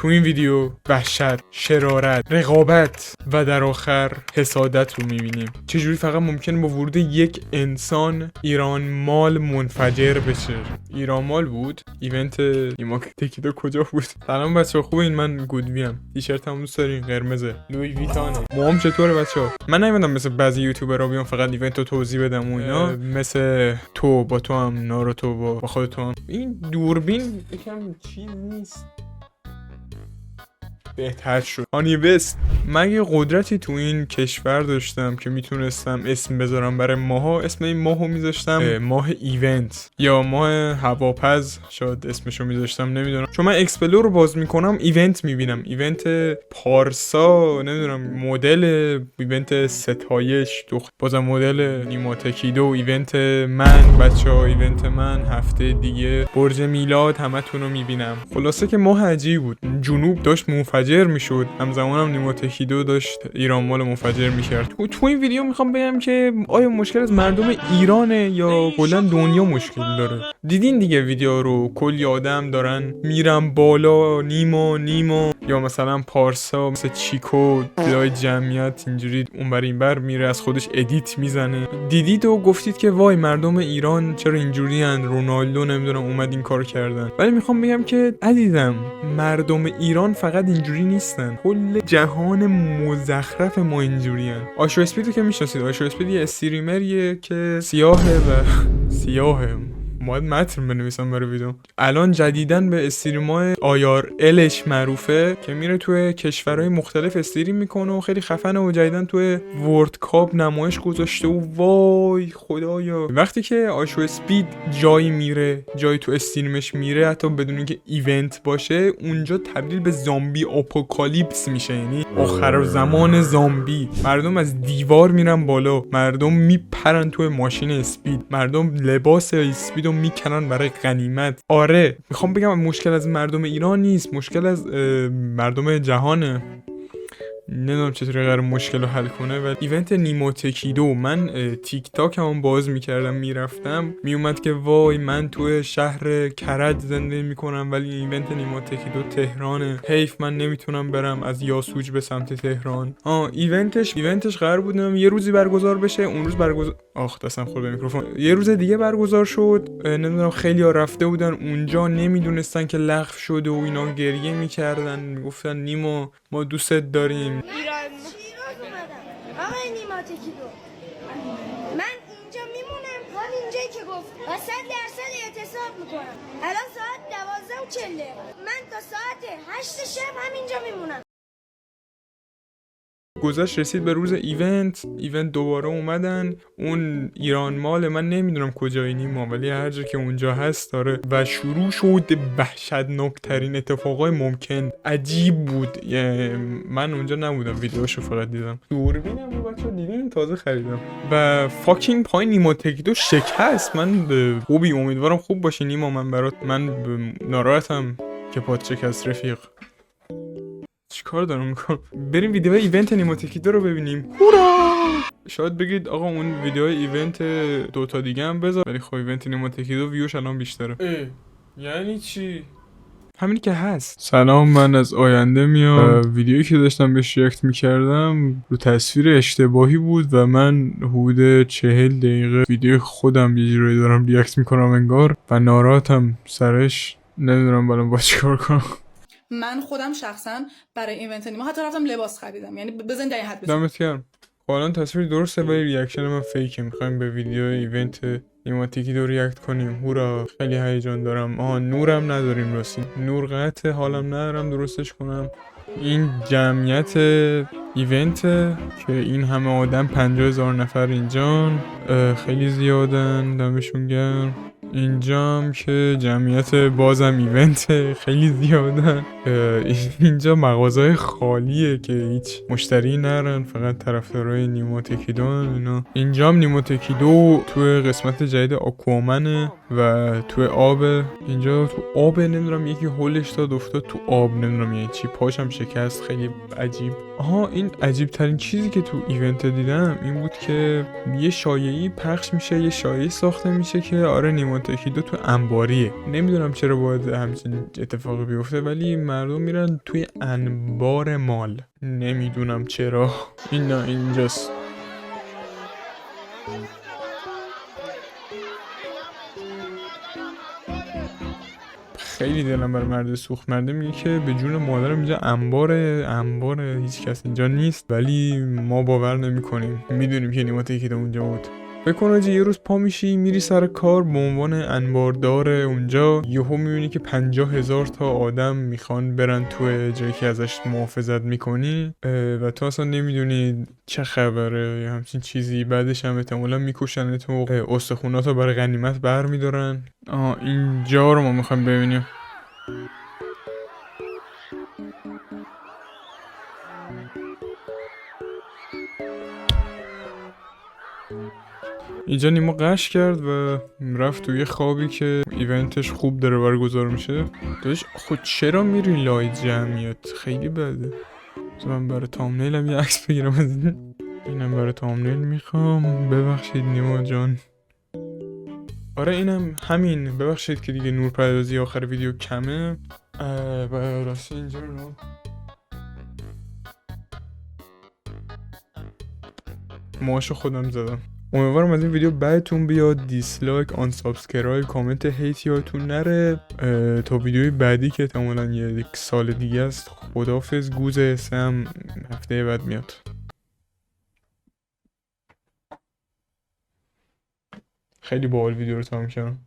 تو این ویدیو وحشت، شرارت، رقابت و در آخر حسادت رو میبینیم. چجوری فقط ممکنه با ورود یک انسان ایران مال منفجر بشه. ایران مال بود؟ ایونت نیما تکیدو کجا بود؟ سلام بچه‌ها، خوبین؟ من گودویم. تیشرتم دوست دارین؟ قرمزه. لوی ویتانه. موام چطوره بچه‌ها؟ من نمیدونم مثل بعضی یوتیوبرها بیام فقط ایونت رو توضیح بدم و اینا. مثل تو با تو هم ناروتو با خودت هم. این دوربین یکم چیز نیست. بهتر شد. آنی بست. من یه قدرتی تو این کشور داشتم که میتونستم اسم بذارم برای ماها. اسم این ماهو میذاشتم ماه ایونت یا ماه هواپز، شاید اسمشو میذاشتم، نمیدونم. چون من اکسپلور رو باز میکنم ایونت میبینم. ایونت پارسا، نمیدونم، مدل ایونت ستایش، بازم مدل نیما تکیدو، ایونت من بچه‌ها، ایونت من هفته دیگه، برج میلاد، همتون رو میبینم. خلاصه که ماه عجیبی بود. جنوب داشت منفجر میشد، همزمان هم نیما تکیدو داشت ایران مال منفجر میکرد. تو این ویدیو میخوام بگم که آیا مشکل از مردم ایرانه یا کلا دنیا مشکل داره. دیدین دیگه ویدیو رو، کلی آدم دارن میرن بالا، نیما یا مثلا پارسا مثل چیکو لای جمعیت اینجوری اونور اینور میره، از خودش ادیت میزنه. دیدید و گفتید که وای مردم ایران چرا اینجوری ان، رونالدو نمیدونم اومد این کار کردن. ولی میخوام بگم که عزیزم، مردم ایران فقط اینجوری نیستن، کل جهان مزخرف ما اینجوری ان. آشو اسپیدو که میشناسید، آشو اسپید یه استریمریه که سیاهه و سیاهه. باید متن بنویسم برای ویدیو. الان جدیدن به استریمای آیار الش معروفه که میره توی کشورهای مختلف استریم میکنه و خیلی خفنه و جدیدن توی ورد کاپ نمایش گذاشته و وای خدایا. وقتی که آشو اسپید جایی میره، جایی تو استریمش میره، حتی بدون اینکه ایونت باشه، اونجا تبدیل به زامبی آپوکالیپس میشه، یعنی آخر زمان زامبی. مردم از دیوار میرن بالا، مردم میپرن توی ماشین اسپید، مردم لباس اسپید میکنن برای غنیمت. آره میخوام بگم مشکل از مردم ایران نیست، مشکل از مردم جهانه. نمیدونم چطوری قرار مشکل رو حل کنه. و ایونت نیما تکیدو، من تیک تاک هم باز میکردم میرفتم، میومد که وای من توی شهر کرج زندگی میکنم ولی ایونت نیما تکیدو تهرانه، حیف من نمیتونم برم از یاسوج به سمت تهران. ایونتش قرار بود یه روزی برگزار بشه، اون روز برگزار دستم خورد به میکروفون، یه روز دیگه برگزار شد. نمیدونم خیلی‌ها رفته بودن اونجا، نمیدونستن که لغو شده و اینا، گریه میکردن، میگفتن نیما ما دوستت داریم. ایران اومدم آقای نیما تکیدو، من اینجا میمونم، همینجایی که گفت و 100% اعتصاب میکنم. الان ساعت 12:40، من تا ساعت 8 شب همینجا میمونم. گذشت رسید به روز ایونت دوباره اومدن. اون ایران مال من نمیدونم کجای نیما، ولی هر جا که اونجا هست داره و شروع شد وحشتناکترین اتفاقای ممکن. عجیب بود. من اونجا نبودم، ویدیوشو فقط دیدم. دوربینم رو بچه‌ها دیدین تازه خریدم. و فاکینگ پای نیما تکیدو شکست. من خوبی، امیدوارم خوب باشی نیما. من ناراحتم که پات شکست رفیق. چیکار دارم میکنم؟ بریم ویدیو ایونت نیما تکیدو رو ببینیم. هورا! شاید بگید آقا اون ویدیو ایونت دوتا دیگه هم بذار، ولی خب ایونت نیما تکیدو ویوش الان بیشتره. یعنی چی؟ همینی که هست. سلام، من از آینده میام. ویدیویی که داشتم بهش ریاکت میکردم رو تصویر اشتباهی بود و من حدود 40 دقیقه ویدیو خودم یه جوری دارم ریاکت میکنم انگار و ناراحتم سرش. نمیدونم الان با چیکار کنم. من خودم شخصا برای ایونت نیما حتی رفتم لباس خریدم، یعنی بزن در این حد بزن. دمت گرم. الان تصویر درسته ولی ریاکشن من فیکه. میخوایم به ویدیو ایونت نیما تکیدو ریاکت کنیم. هورا! خیلی هیجان دارم. نورم نداریم راستی. نور قطع، حالم ندارم درستش کنم. این جمعیت ایونت که این همه آدم، 50,000 نفر اینجان، خیلی زیادن، دمشون گرم. اینجام که جمعیت بازم ایونت خیلی زیادن. اینجا مغازهای خالیه که هیچ مشتری نرن، فقط طرفدارای نیما تکیدو اینا. اینجام نیما تکیدو توی قسمت جدید آکوامنه و توی آب. اینجا تو آب، نمیدونم یکی هولش داد افتاد تو آب، نمیدونم یعنی چی، پاشم شکست. خیلی عجیب. این عجیب ترین چیزی که تو ایونت دیدم این بود که یه شایعی پخش میشه، یه شایعی ساخته میشه که آره نیما تاکیدو تو انباریه. نمیدونم چرا باید همچین اتفاقی بیفته، ولی مردم میرن توی انبار مال. نمیدونم چرا. این نه اینجاست. خیلی دلم بر مرد سوخت. مرده میگه که به جون مادرم اینجا انبار هیچ کس اینجا نیست، ولی ما باور نمی کنیم. میدونیم که نیما تاکیدو اونجا بود. فکر کن آجی یه روز پا میشی میری سر کار به عنوان انباردار اونجا، یهو میبینی که 50,000 تا آدم میخوان برن تو جایی که ازش محافظت میکنی و تو اصلا نمیدونی چه خبره یا همچین چیزی. بعدش هم احتمالا میکشن تو، استخوناتو برای غنیمت بر میدارن. اینجا رو ما میخوایم ببینیم. اینجا نیما قش کرد و رفت توی خوابی که ایونتش خوب داره برگزار میشه. داشت خود چرا میری لای جمعیت؟ خیلی بده. من برای تامنیلم یه عکس بگیرم از اینم برای تامنیل میخوام. ببخشید نیما جان. آره اینم همین. ببخشید که دیگه نورپردازی آخر ویدیو کمه. و راستی اینجا رو ماشو خودم زدم. امیدوارم از این ویدیو بعدتون بیاد. دیسلایک، آن سابسکرایب، کامنت هیت یادتون نره. تا ویدیوی بعدی که احتمالاً یک سال دیگه است. خداحافظ. گوز سم هفته بعد میاد. خیلی باحال ویدیو رو تمام کردم.